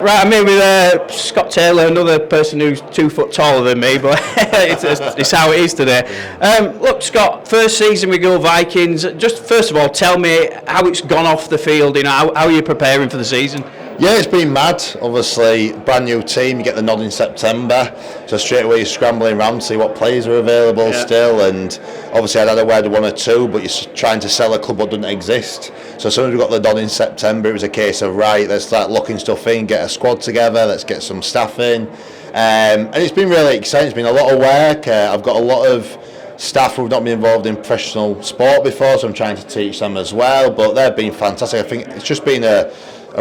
Right, I'm here with Scott Taylor, another person who's 2 foot taller than me, but it's how it is today. Look, Scott, first season with Goole Vikings. Just first of all, tell me how it's gone off the field. You know, how are you preparing for the season? Yeah, it's been mad. Obviously, brand new team. You get the nod in September, so straight away you're scrambling around to see what players are available still. And obviously, I'd had a word of 1 or 2, but you're trying to sell a club that doesn't exist. So as soon as we got the nod in September, it was a case of right, let's start locking stuff in, get a squad together, let's get some staff in, and it's been really exciting. It's been a lot of work. I've got a lot of staff who've not been involved in professional sport before, so I'm trying to teach them as well. But they've been fantastic. I think it's just been a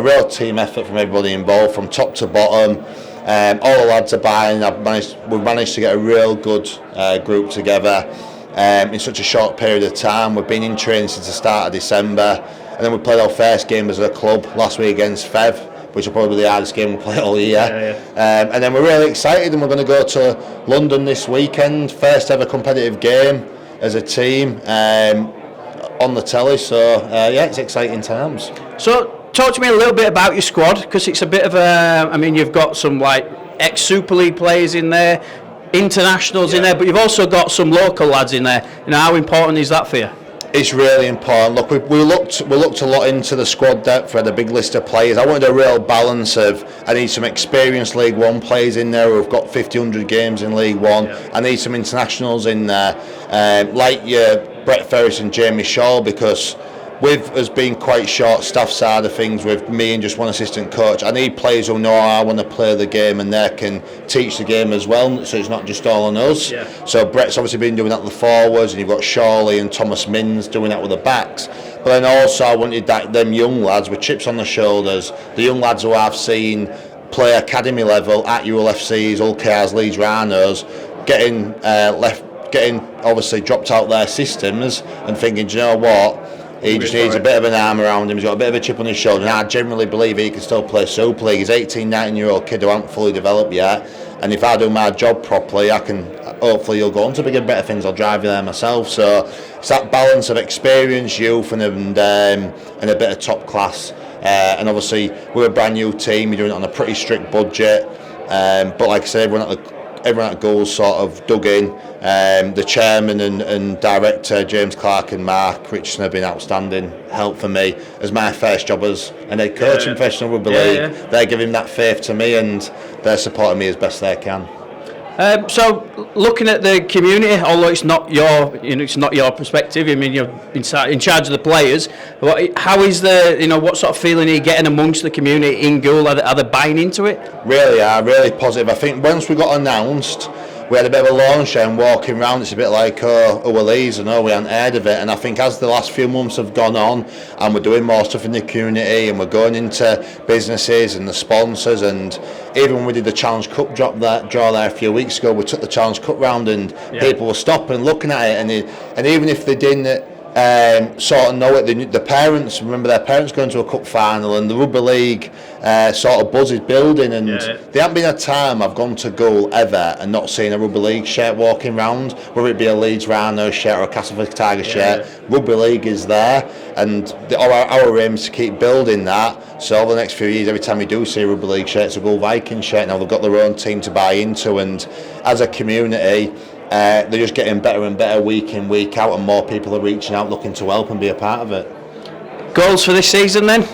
real team effort from everybody involved, from top to bottom. All the lads are buying. We've managed to get a real good group together in such a short period of time. We've been in training since the start of December, and then we played our first game as a club last week against Fev, which will probably be the hardest game we'll play all year. And then we're really excited, and we're going to go to London this weekend, first ever competitive game as a team on the telly. So yeah, it's exciting times. So talk to me a little bit about your squad, because it's a bit of a, I mean, you've got some like ex-Super League players in there, internationals in there, but you've also got some local lads in there. You know, how important is that for you? It's really important. Look, we looked a lot into the squad depth. We had a big list of players. I wanted a real balance of, I need some experienced League One players in there who've got 50-100 games in League One. I need some internationals in there, like your Brett Ferris and Jamie Shaw, because with us being quite short staff side of things, with me and just one assistant coach, I need players who know how I want to play the game and they can teach the game as well, so it's not just all on us. So Brett's obviously been doing that with the forwards, and you've got Shawley and Thomas Minns doing that with the backs. But then also I wanted them young lads with chips on the shoulders, the young lads who I've seen play academy level at Ural FCs, Hull KRs, Leeds Rhinos, getting obviously dropped out their systems and thinking, do you know what? He just needs a bit of an arm around him. He's got a bit of a chip on his shoulder, and I generally believe he can still play Super League. He's 18, 19-year-old kid who hasn't fully developed yet, and if I do my job properly, I can. Hopefully, he'll go on to bigger, better things. I'll drive you there myself. So it's that balance of experience, youth, and a bit of top class. And obviously, we're a brand new team. We're doing it on a pretty strict budget. But like I said, everyone at Goole sort of dug in. The chairman and director, James Clark and Mark Richardson, have been outstanding help for me as my first job as an head coach in professional rugby league. They're giving that faith to me, and they're supporting me as best they can. So looking at the community, although it's not your perspective, I mean, you're in charge of the players. How is what sort of feeling are you getting amongst the community in Goole? Are they buying into it? Really positive. I think once we got announced, we had a bit of a launch and walking around, it's a bit like, who are these? And we hadn't heard of it. And I think as the last few months have gone on, and we're doing more stuff in the community, and we're going into businesses and the sponsors, and even when we did the Challenge Cup draw there a few weeks ago, we took the Challenge Cup round, and people were stopping, looking at it, and even if they didn't sort of know it, the parents remember their parents going to a cup final, and the rugby league sort of buzz is building, and there hasn't been a time I've gone to Goole ever and not seen a rugby league shirt walking round, whether it be a Leeds Rhino shirt or a Castleford Tiger shirt. Rugby league is there, and our aim is to keep building that. So over the next few years, every time we do see a rugby league shirt, it's a Goole Vikings shirt. Now they've got their own team to buy into, and as a community, they're just getting better and better week in, week out, and more people are reaching out looking to help and be a part of it. Goals for this season then?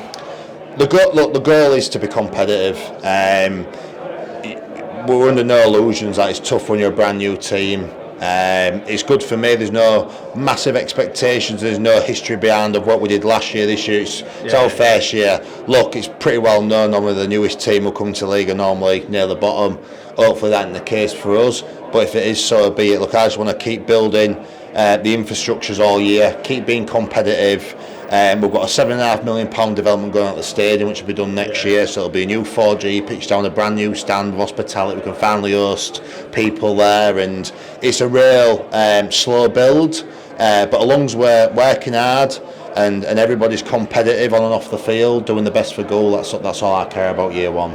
The goal is to be competitive. We're under no illusions that it's tough when you're a brand new team. It's good for me. There's no massive expectations. There's no history behind of what we did last year. This year it's our first year. Look, it's pretty well known. Normally the newest team will come to league are normally near the bottom. Hopefully that isn't the case for us. But if it is, so be it. Look, I just want to keep building the infrastructures all year. Keep being competitive. We've got a £7.5 million development going at the stadium, which will be done next year. So it'll be a new 4G pitch down, a brand new stand with hospitality. We can finally host people there, and it's a real slow build. But as long as we're working hard and everybody's competitive on and off the field, doing the best for Goole, that's all I care about year one.